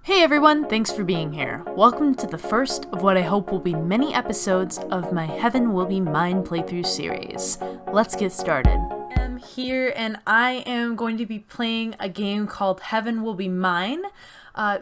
Hey everyone, thanks for being here. Welcome to the first of what I hope will be many episodes of my Heaven Will Be Mine playthrough series. Let's get started. I'm here and I am going to be playing a game called Heaven Will Be Mine.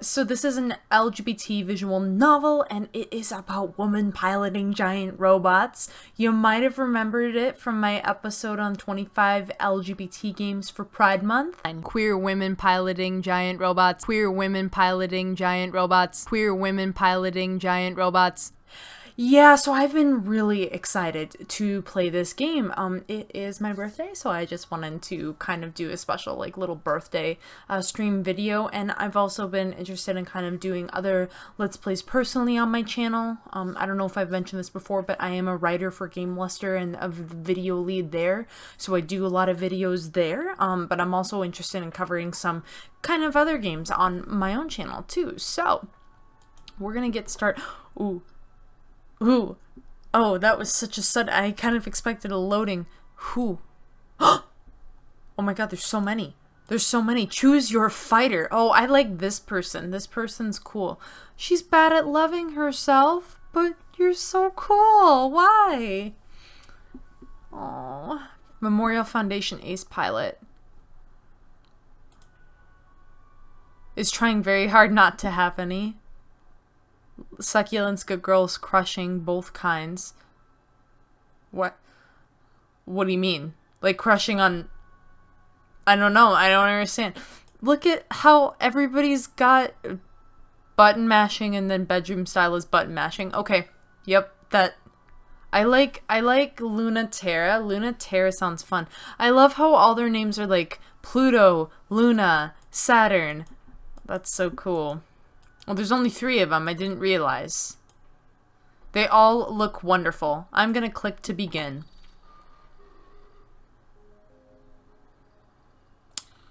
So this is an LGBT visual novel, and it is about women piloting giant robots. You might have remembered it from my episode on 25 LGBT games for Pride Month. And queer women piloting giant robots, queer women piloting giant robots, queer women piloting giant robots. Yeah, so I've been really excited to play this game. It is my birthday, so I just wanted to kind of do a special little birthday stream video, and I've also been interested in kind of doing other Let's Plays personally on my channel. I don't know if I've mentioned this before, but I am a writer for Game Luster and a video lead there, so I do a lot of videos there, but I'm also interested in covering some kind of other games on my own channel too. So, we're gonna get started. Ooh. Oh, that was such a sudden. I kind of expected a loading. Who? Oh my god, there's so many. There's so many. Choose your fighter. Oh, I like this person. This person's cool. She's bad at loving herself, but you're so cool. Why? Oh, Memorial Foundation Ace Pilot is trying very hard not to have any. Succulents, good girls, crushing, both kinds. What? What do you mean? Like crushing on... I don't know. I don't understand. Look at how everybody's got button mashing and then bedroom style is button mashing. Okay. Yep. That... I like Luna Terra. Luna Terra sounds fun. I love how all their names are like Pluto, Luna, Saturn. That's so cool. Well, there's only 3 of them. I didn't realize. They all look wonderful. I'm gonna click to begin.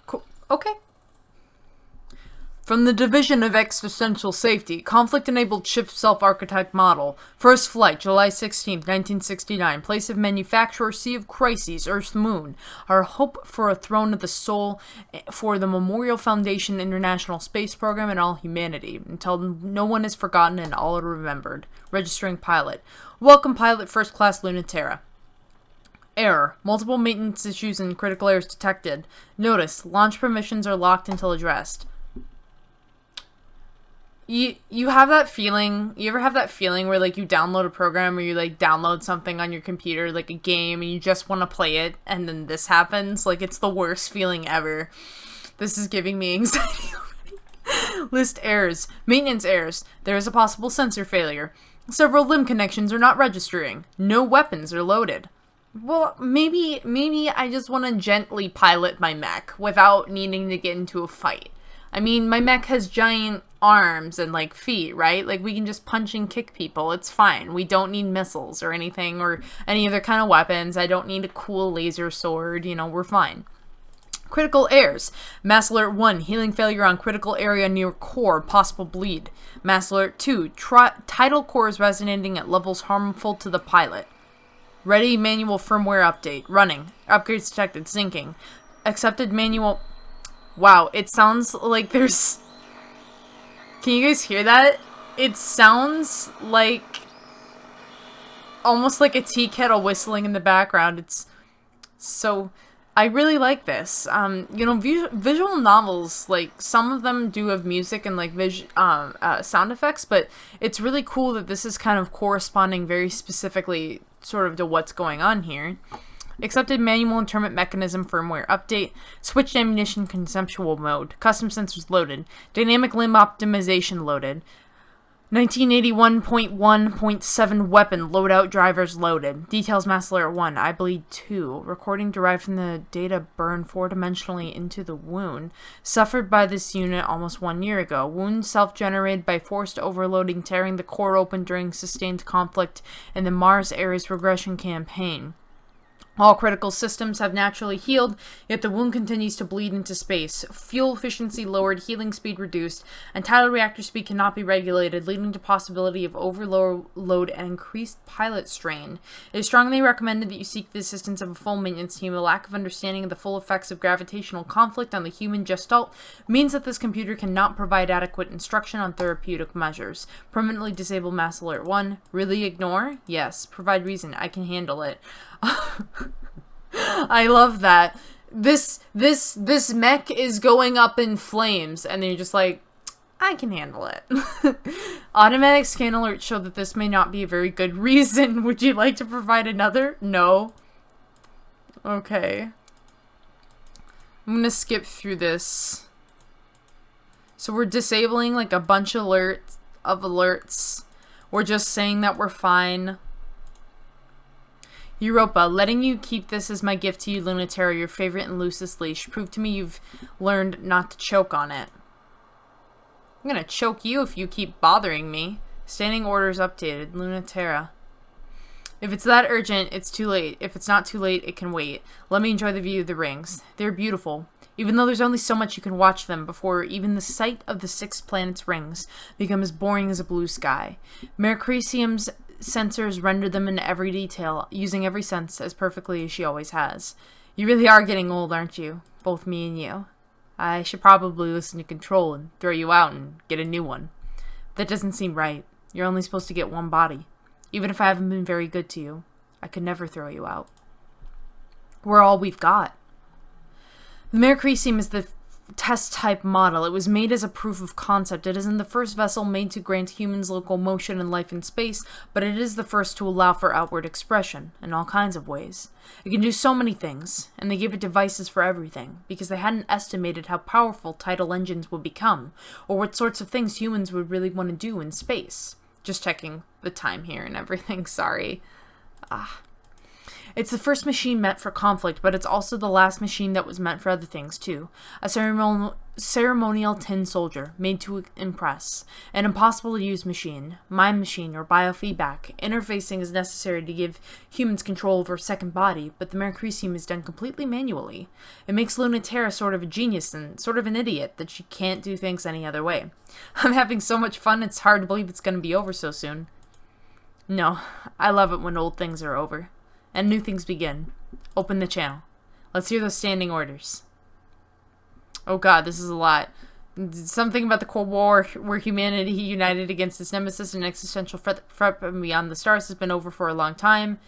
Cool. Okay. From the Division of Existential Safety, Conflict-Enabled Shift Self-Architect Model. First flight, July 16th, 1969. Place of manufacture, Sea of Crises, Earth's moon. Our hope for a throne of the soul for the Memorial Foundation International Space Program and all humanity. Until no one is forgotten and all are remembered. Registering pilot. Welcome pilot, first class Luna Terra. Error. Multiple maintenance issues and critical errors detected. Notice. Launch permissions are locked until addressed. You have that feeling, you ever have that feeling where you download a program or you download something on your computer, like a game, and you just want to play it, and then this happens? It's the worst feeling ever. This is giving me anxiety already. List errors. Maintenance errors. There is a possible sensor failure. Several limb connections are not registering. No weapons are loaded. Well, maybe I just want to gently pilot my mech without needing to get into a fight. I mean, my mech has giant arms and feet, right? We can just punch and kick people. It's fine. We don't need missiles or anything or any other kind of weapons. I don't need a cool laser sword. We're fine. Critical errors. Mass alert 1, healing failure on critical area near core, possible bleed. Mass alert 2, tidal core is resonating at levels harmful to the pilot. Ready manual firmware update. Running. Upgrades detected. Syncing. Accepted manual... Wow, it sounds like there's... Can you guys hear that? It sounds like... almost like a tea kettle whistling in the background. It's so... I really like this. Visual novels, some of them do have music and sound effects, but it's really cool that this is kind of corresponding very specifically sort of to what's going on here. Accepted manual interment mechanism firmware update. Switched ammunition conceptual mode. Custom sensors loaded. Dynamic limb optimization loaded. 1981.1.7 weapon loadout drivers loaded. Details mass alert 1. I bleed 2. Recording derived from the data burned 4-dimensionally into the wound. Suffered by this unit almost 1 year ago. Wound self-generated by forced overloading tearing the core open during sustained conflict in the Mars Ares regression campaign. All critical systems have naturally healed, yet the wound continues to bleed into space. Fuel efficiency lowered, healing speed reduced, and tidal reactor speed cannot be regulated, leading to possibility of overload and increased pilot strain. It is strongly recommended that you seek the assistance of a full maintenance team. A lack of understanding of the full effects of gravitational conflict on the human gestalt means that this computer cannot provide adequate instruction on therapeutic measures. Permanently disable mass alert 1. Really ignore? Yes. Provide reason. I can handle it. I love that. This mech is going up in flames, and you're just like, I can handle it. Automatic scan alerts show that this may not be a very good reason. Would you like to provide another? No. Okay. I'm gonna skip through this. So we're disabling like a bunch of alerts. We're just saying that we're fine. Europa, letting you keep this as my gift to you, Lunaterra, your favorite and loosest leash. Prove to me you've learned not to choke on it. I'm gonna choke you if you keep bothering me. Standing orders updated, Lunaterra. If it's that urgent, it's too late. If it's not too late, it can wait. Let me enjoy the view of the rings. They're beautiful. Even though there's only so much you can watch them before even the sight of the 6 planets' rings become as boring as a blue sky. Mercuricium's sensors render them in every detail, using every sense as perfectly as she always has. You really are getting old, aren't you? Both me and you. I should probably listen to Control and throw you out and get a new one. That doesn't seem right. You're only supposed to get one body. Even if I haven't been very good to you, I could never throw you out. We're all we've got. The Mercuricium is the test type model. It was made as a proof of concept. It isn't the first vessel made to grant humans locomotion and life in space, but it is the first to allow for outward expression in all kinds of ways. It can do so many things, and they gave it devices for everything, because they hadn't estimated how powerful tidal engines would become, or what sorts of things humans would really want to do in space. Just checking the time here and everything, sorry. It's the first machine meant for conflict, but it's also the last machine that was meant for other things, too. A ceremonial tin soldier, made to impress. An impossible-to-use machine, mind machine, or biofeedback. Interfacing is necessary to give humans control over a second body, but the Mercuricium is done completely manually. It makes Lunaterra sort of a genius and sort of an idiot that she can't do things any other way. I'm having so much fun, it's hard to believe it's going to be over so soon. No, I love it when old things are over. And new things begin. Open the channel. Let's hear those standing orders. Oh god, this is a lot. Something about the Cold War, where humanity united against its nemesis and existential threat from beyond the stars has been over for a long time.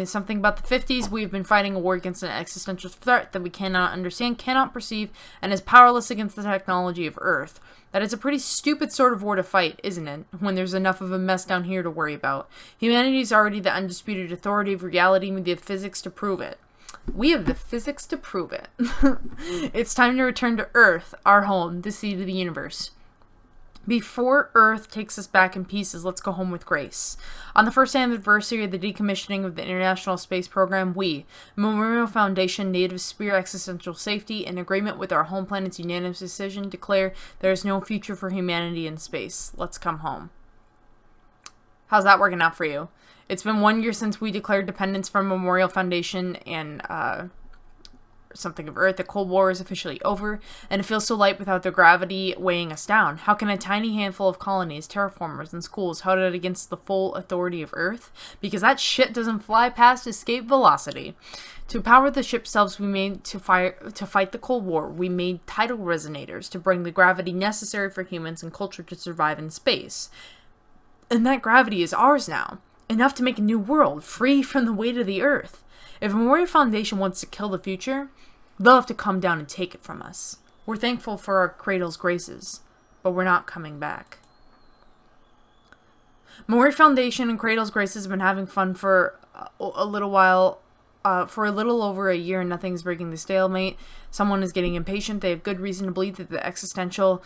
Something about the 50s, we've been fighting a war against an existential threat that we cannot understand, cannot perceive, and is powerless against the technology of Earth. That is a pretty stupid sort of war to fight, isn't it? When there's enough of a mess down here to worry about. Humanity is already the undisputed authority of reality, and we have the physics to prove it. We have the physics to prove it. It's time to return to Earth, our home, the seat of the universe. Before Earth takes us back in pieces, let's go home with grace. On the first anniversary of the decommissioning of the International Space Program, we, Memorial Foundation, Native Sphere Existential Safety, in agreement with our home planet's unanimous decision, declare there is no future for humanity in space. Let's come home. How's that working out for you? It's been 1 year since we declared dependence from Memorial Foundation and, something of Earth. The Cold War is officially over, and it feels so light without the gravity weighing us down. How can a tiny handful of colonies, terraformers, and schools hold it against the full authority of Earth? Because that shit doesn't fly past escape velocity. To power the ship selves we made to fight the Cold War, we made tidal resonators to bring the gravity necessary for humans and culture to survive in space. And that gravity is ours now. Enough to make a new world, free from the weight of the Earth. If Memorial Foundation wants to kill the future, they'll have to come down and take it from us. We're thankful for our cradle's graces, but we're not coming back. Memorial Foundation and Cradle's Graces have been having fun for a little while, for a little over a year, and nothing's breaking the stalemate. Someone is getting impatient. They have good reason to believe that the existential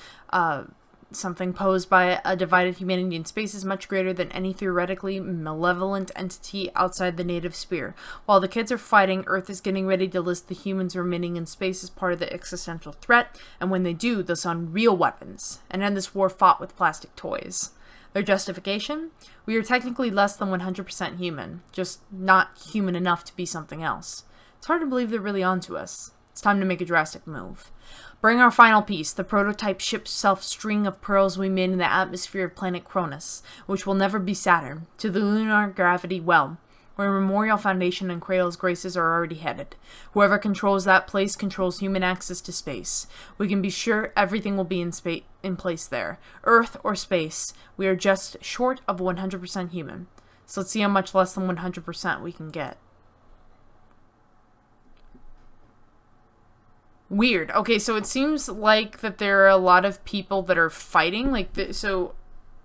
something posed by a divided humanity in space is much greater than any theoretically malevolent entity outside the native sphere. While the kids are fighting, Earth is getting ready to list the humans remaining in space as part of the existential threat, and when they do, they'll sound real weapons, and end this war fought with plastic toys. Their justification? We are technically less than 100% human, just not human enough to be something else. It's hard to believe they're really onto us. It's time to make a drastic move. Bring our final piece, the prototype ship self-string of pearls we made in the atmosphere of planet Cronus, which will never be Saturn, to the lunar gravity well, where Memorial Foundation and Cradle's Graces are already headed. Whoever controls that place controls human access to space. We can be sure everything will be in place there. Earth or space, we are just short of 100% human. So let's see how much less than 100% we can get. Weird. Okay, so it seems like that there are a lot of people that are fighting. So,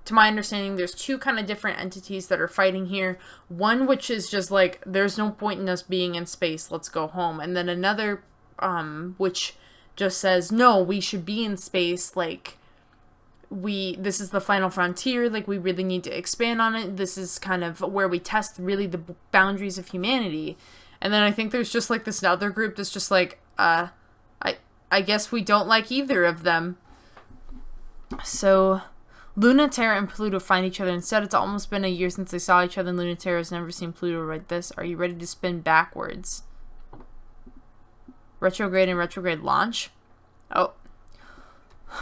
to my understanding, there's two kind of different entities that are fighting here. One which is just like, there's no point in us being in space, let's go home. And then another, which just says, no, we should be in space, like, this is the final frontier, like, we really need to expand on it. This is kind of where we test really the boundaries of humanity. And then I think there's just, like, this other group that's just like, I guess we don't like either of them. So, Lunaterra and Pluto find each other. Instead, it's almost been a year since they saw each other, and Lunaterra has never seen Pluto like this. Are you ready to spin backwards? Retrograde and retrograde launch? Oh.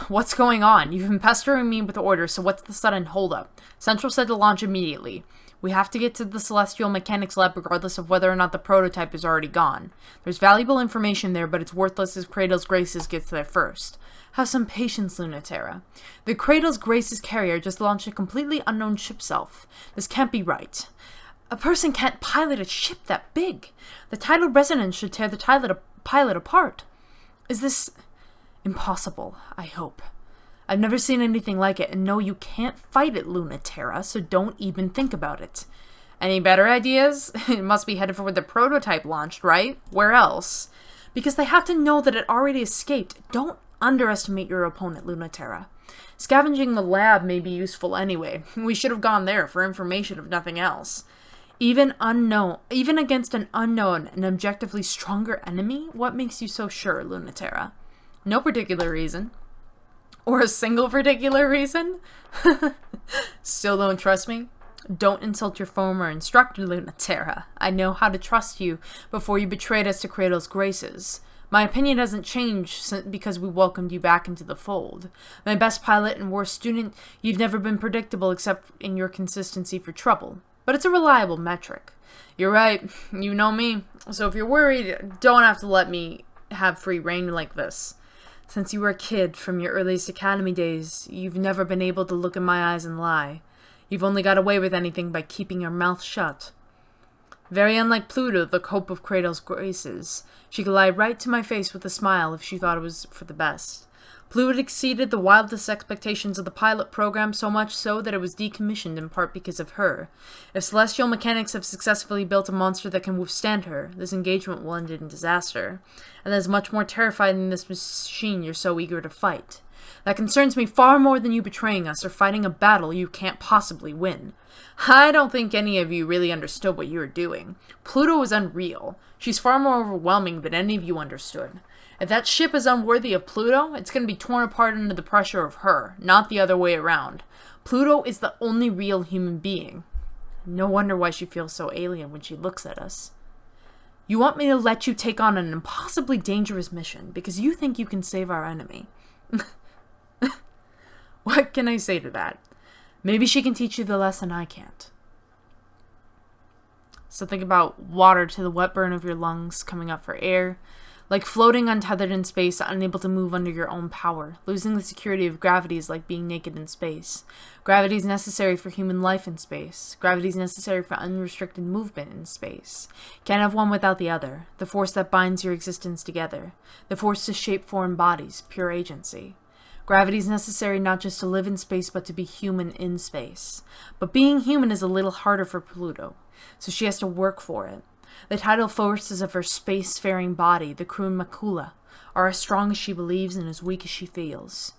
What's going on? You've been pestering me with orders, so what's the sudden holdup? Central said to launch immediately. We have to get to the Celestial Mechanics Lab regardless of whether or not the prototype is already gone. There's valuable information there, but it's worthless if Cradle's Graces gets there first. Have some patience, Lunaterra. The Cradle's Graces carrier just launched a completely unknown ship self. This can't be right. A person can't pilot a ship that big. The tidal resonance should tear the pilot apart. Is this impossible, I hope? I've never seen anything like it, and no, you can't fight it, Lunaterra, so don't even think about it. Any better ideas? It must be headed for where the prototype launched, right? Where else? Because they have to know that it already escaped. Don't underestimate your opponent, Lunaterra. Scavenging the lab may be useful anyway. We should have gone there for information if nothing else. Even against an unknown and objectively stronger enemy? What makes you so sure, Lunaterra? No particular reason. Or a single particular reason? Still don't trust me? Don't insult your former instructor, Lunaterra. I know how to trust you before you betrayed us to Cradle's Graces. My opinion hasn't changed because we welcomed you back into the fold. My best pilot and worst student, you've never been predictable except in your consistency for trouble. But it's a reliable metric. You're right, you know me. So if you're worried, don't have to let me have free reign like this. Since you were a kid, from your earliest academy days, you've never been able to look in my eyes and lie. You've only got away with anything by keeping your mouth shut. Very unlike Pluto, the hope of Cradle's Graces. She could lie right to my face with a smile if she thought it was for the best. Pluto had exceeded the wildest expectations of the pilot program, so much so that it was decommissioned in part because of her. If Celestial Mechanics have successfully built a monster that can withstand her, this engagement will end in disaster. And that is much more terrifying than this machine you're so eager to fight. That concerns me far more than you betraying us or fighting a battle you can't possibly win. I don't think any of you really understood what you were doing. Pluto was unreal. She's far more overwhelming than any of you understood. If that ship is unworthy of Pluto, it's going to be torn apart under the pressure of her, not the other way around. Pluto is the only real human being. No wonder why she feels so alien when she looks at us. You want me to let you take on an impossibly dangerous mission because you think you can save our enemy. What can I say to that? Maybe she can teach you the lesson I can't. So think about water to the wet burn of your lungs, coming up for air. Like floating untethered in space, unable to move under your own power. Losing the security of gravity is like being naked in space. Gravity is necessary for human life in space. Gravity is necessary for unrestricted movement in space. Can't have one without the other. The force that binds your existence together. The force to shape foreign bodies. Pure agency. Gravity is necessary not just to live in space, but to be human in space. But being human is a little harder for Pluto, so she has to work for it. The tidal forces of her space-faring body, the Krun Makula, are as strong as she believes and as weak as she feels.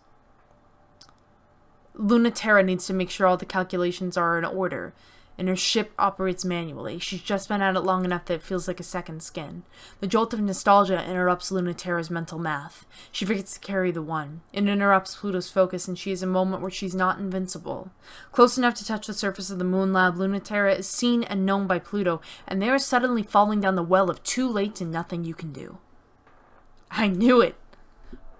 Lunaterra needs to make sure all the calculations are in order and her ship operates manually. She's just been at it long enough that it feels like a second skin. The jolt of nostalgia interrupts Lunaterra's mental math. She forgets to carry the one. It interrupts Pluto's focus, and she has a moment where she's not invincible. Close enough to touch the surface of the moon lab, Lunaterra is seen and known by Pluto, and they are suddenly falling down the well of too late and nothing you can do. I knew it!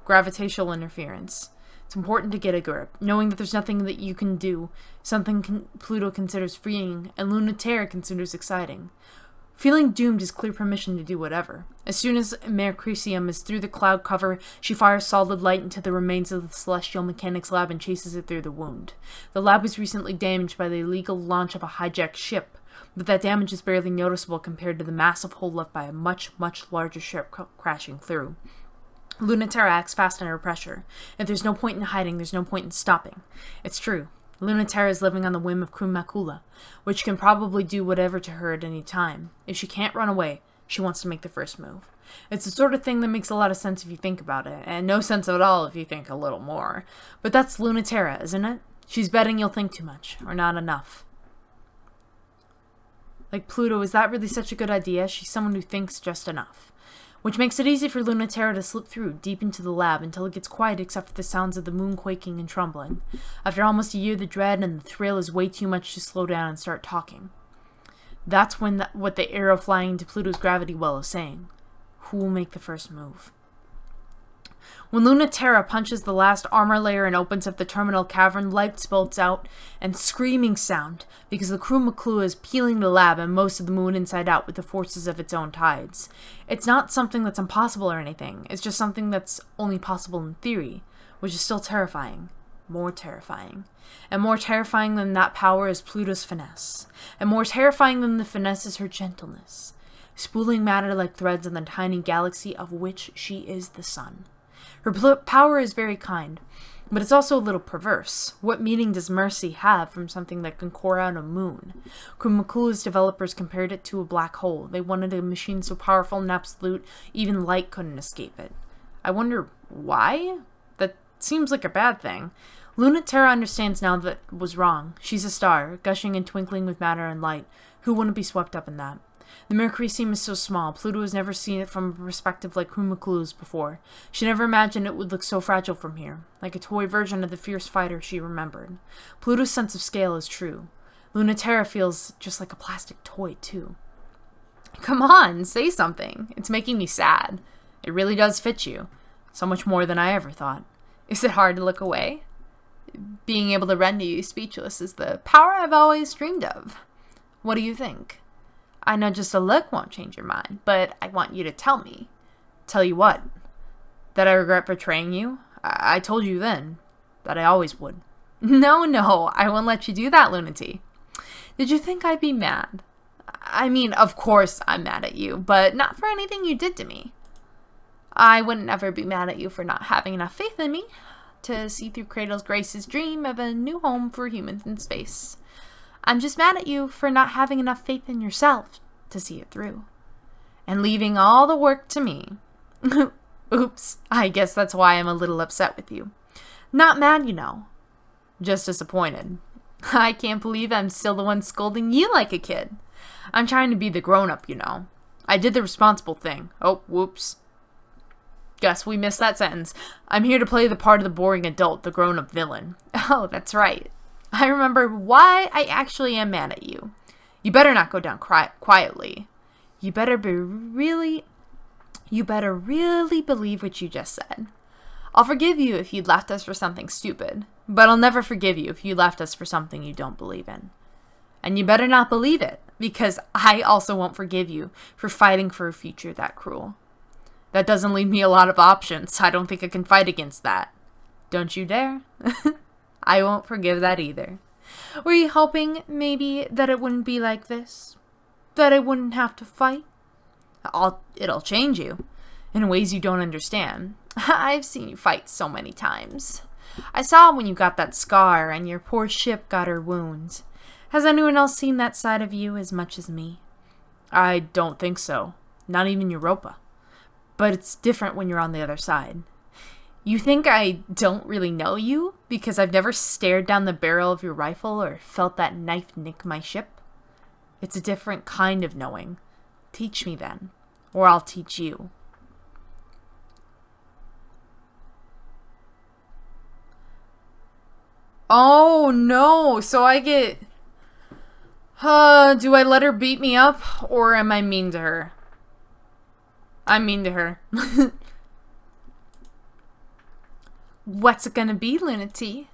Gravitational interference. It's important to get a grip, knowing that there's nothing that you can do, something Pluto considers freeing, and Lunaterra considers exciting. Feeling doomed is clear permission to do whatever. As soon as MECHS is through the cloud cover, she fires solid light into the remains of the Celestial Mechanics lab and chases it through the wound. The lab was recently damaged by the illegal launch of a hijacked ship, but that damage is barely noticeable compared to the massive hole left by a much, much larger ship crashing through. Lunaterra acts fast under pressure. If there's no point in hiding, there's no point in stopping. It's true. Lunaterra is living on the whim of MECHS, which can probably do whatever to her at any time. If she can't run away, she wants to make the first move. It's the sort of thing that makes a lot of sense if you think about it, and no sense at all if you think a little more. But that's Lunaterra, isn't it? She's betting you'll think too much, or not enough. Like Pluto, is that really such a good idea? She's someone who thinks just enough. Which makes it easy for Lunaterra to slip through, deep into the lab, until it gets quiet except for the sounds of the moon quaking and trembling. After almost a year, the dread and the thrill is way too much to slow down and start talking. That's what the arrow flying into Pluto's gravity well is saying. Who will make the first move? When Lunaterra punches the last armor layer and opens up the terminal cavern, light spouts out and screaming sound because the crew MECHS is peeling the lab and most of the moon inside out with the forces of its own tides. It's not something that's impossible or anything. It's just something that's only possible in theory, which is still terrifying. More terrifying. And more terrifying than that power is Pluto's finesse. And more terrifying than the finesse is her gentleness, spooling matter like threads in the tiny galaxy of which she is the sun. Her power is very kind, but it's also a little perverse. What meaning does mercy have from something that can core out a moon? MECHS developers compared it to a black hole. They wanted a machine so powerful and absolute, even light couldn't escape it. I wonder why? That seems like a bad thing. Lunaterra understands now that it was wrong. She's a star, gushing and twinkling with matter and light. Who wouldn't be swept up in that? The MECHS is so small. Pluto has never seen it from a perspective like MECHS before. She never imagined it would look so fragile from here, like a toy version of the fierce fighter she remembered. Pluto's sense of scale is true. Lunaterra feels just like a plastic toy, too. Come on, say something. It's making me sad. It really does fit you. So much more than I ever thought. Is it hard to look away? Being able to render you speechless is the power I've always dreamed of. What do you think? I know just a look won't change your mind, but I want you to tell me. Tell you what? That I regret betraying you? I told you then that I always would. No, I won't let you do that, Lunati. Did you think I'd be mad? I mean, of course I'm mad at you, but not for anything you did to me. I wouldn't ever be mad at you for not having enough faith in me to see through Cradle's Grace's dream of a new home for humans in space. I'm just mad at you for not having enough faith in yourself to see it through. And leaving all the work to me. Oops, I guess that's why I'm a little upset with you. Not mad, you know. Just disappointed. I can't believe I'm still the one scolding you like a kid. I'm trying to be the grown-up, you know. I did the responsible thing. Oh, whoops. Guess we missed that sentence. I'm here to play the part of the boring adult, the grown-up villain. Oh, that's right. I remember why I actually am mad at you. You better not go down quietly. You better really believe what you just said. I'll forgive you if you'd left us for something stupid, but I'll never forgive you if you left us for something you don't believe in. And you better not believe it, because I also won't forgive you for fighting for a future that cruel. That doesn't leave me a lot of options. I don't think I can fight against that. Don't you dare. I won't forgive that either. Were you hoping, maybe, that it wouldn't be like this? That I wouldn't have to fight? It'll change you, in ways you don't understand. I've seen you fight so many times. I saw when you got that scar, and your poor ship got her wounds. Has anyone else seen that side of you as much as me? I don't think so. Not even Europa. But it's different when you're on the other side. You think I don't really know you because I've never stared down the barrel of your rifle or felt that knife nick my ship? It's a different kind of knowing. Teach me then, or I'll teach you. Oh no, so I get... do I let her beat me up, or am I mean to her? I'm mean to her. What's it gonna be, Lunati?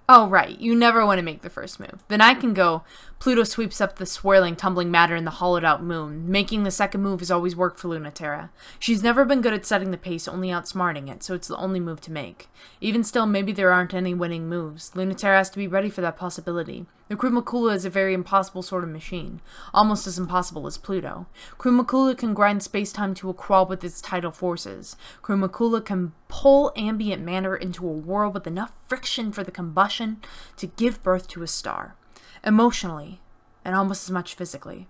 Oh, right. You never want to make the first move. Then I can go. Pluto sweeps up the swirling, tumbling matter in the hollowed-out moon. Making the second move has always worked for Lunaterra. She's never been good at setting the pace, only outsmarting it, so it's the only move to make. Even still, maybe there aren't any winning moves. Lunaterra has to be ready for that possibility. The Krumakula is a very impossible sort of machine. Almost as impossible as Pluto. Krumakula can grind space-time to a crawl with its tidal forces. Krumakula can pull ambient matter into a whirl with enough friction for the combustion to give birth to a star. Emotionally, and almost as much physically.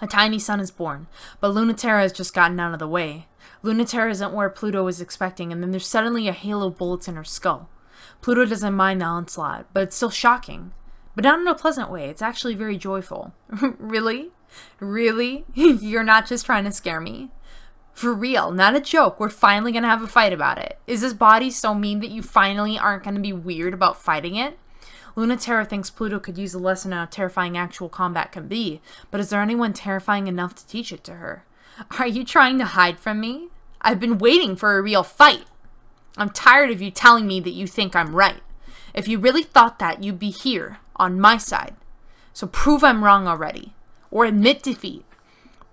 A tiny sun is born, but Lunaterra has just gotten out of the way. Lunaterra isn't where Pluto was expecting, and then there's suddenly a hail of bullets in her skull. Pluto doesn't mind the onslaught, but it's still shocking. But not in a pleasant way, it's actually very joyful. Really? Really? You're not just trying to scare me? For real, not a joke, we're finally gonna have a fight about it. Is this body so mean that you finally aren't gonna be weird about fighting it? Lunaterra thinks Pluto could use a lesson on how terrifying actual combat can be, but is there anyone terrifying enough to teach it to her? Are you trying to hide from me? I've been waiting for a real fight. I'm tired of you telling me that you think I'm right. If you really thought that, you'd be here, on my side. So prove I'm wrong already. Or admit defeat.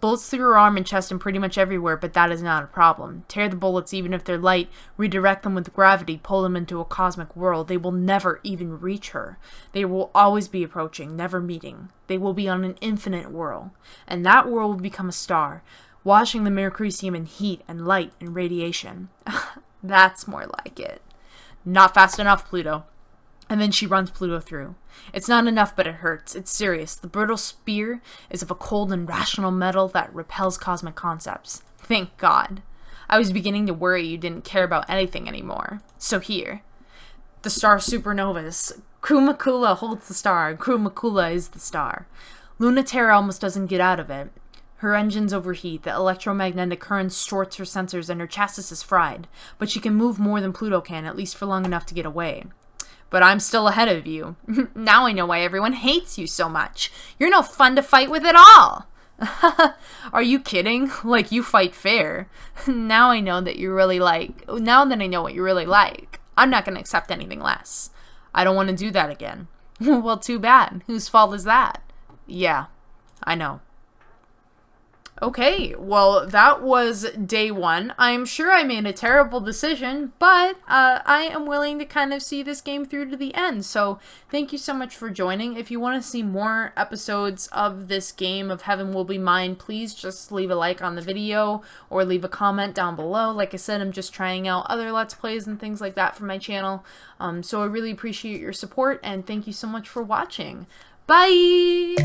Bullets through her arm and chest and pretty much everywhere, but that is not a problem. Tear the bullets even if they're light, redirect them with gravity, pull them into a cosmic whirl. They will never even reach her. They will always be approaching, never meeting. They will be on an infinite whirl. And that whirl will become a star, washing the Mercuricium in heat and light and radiation. That's more like it. Not fast enough, Pluto. And then she runs Pluto through. It's not enough, but it hurts. It's serious. The brittle spear is of a cold and rational metal that repels cosmic concepts. Thank God. I was beginning to worry you didn't care about anything anymore. So here. The star supernovas. Krumakula holds the star, and Krumakula is the star. Lunaterra almost doesn't get out of it. Her engines overheat, the electromagnetic current shorts her sensors, and her chassis is fried. But she can move more than Pluto can, at least for long enough to get away. But I'm still ahead of you. Now I know why everyone hates you so much. You're no fun to fight with at all. Are you kidding? Like you fight fair. Now I know that you really like. Now that I know what you really like, I'm not going to accept anything less. I don't want to do that again. Well, too bad. Whose fault is that? Yeah, I know. Okay, well, that was day one. I'm sure I made a terrible decision, but I am willing to kind of see this game through to the end. So thank you so much for joining. If you want to see more episodes of this game of Heaven Will Be Mine, please just leave a like on the video or leave a comment down below. Like I said, I'm just trying out other Let's Plays and things like that for my channel. So I really appreciate your support, and thank you so much for watching. Bye!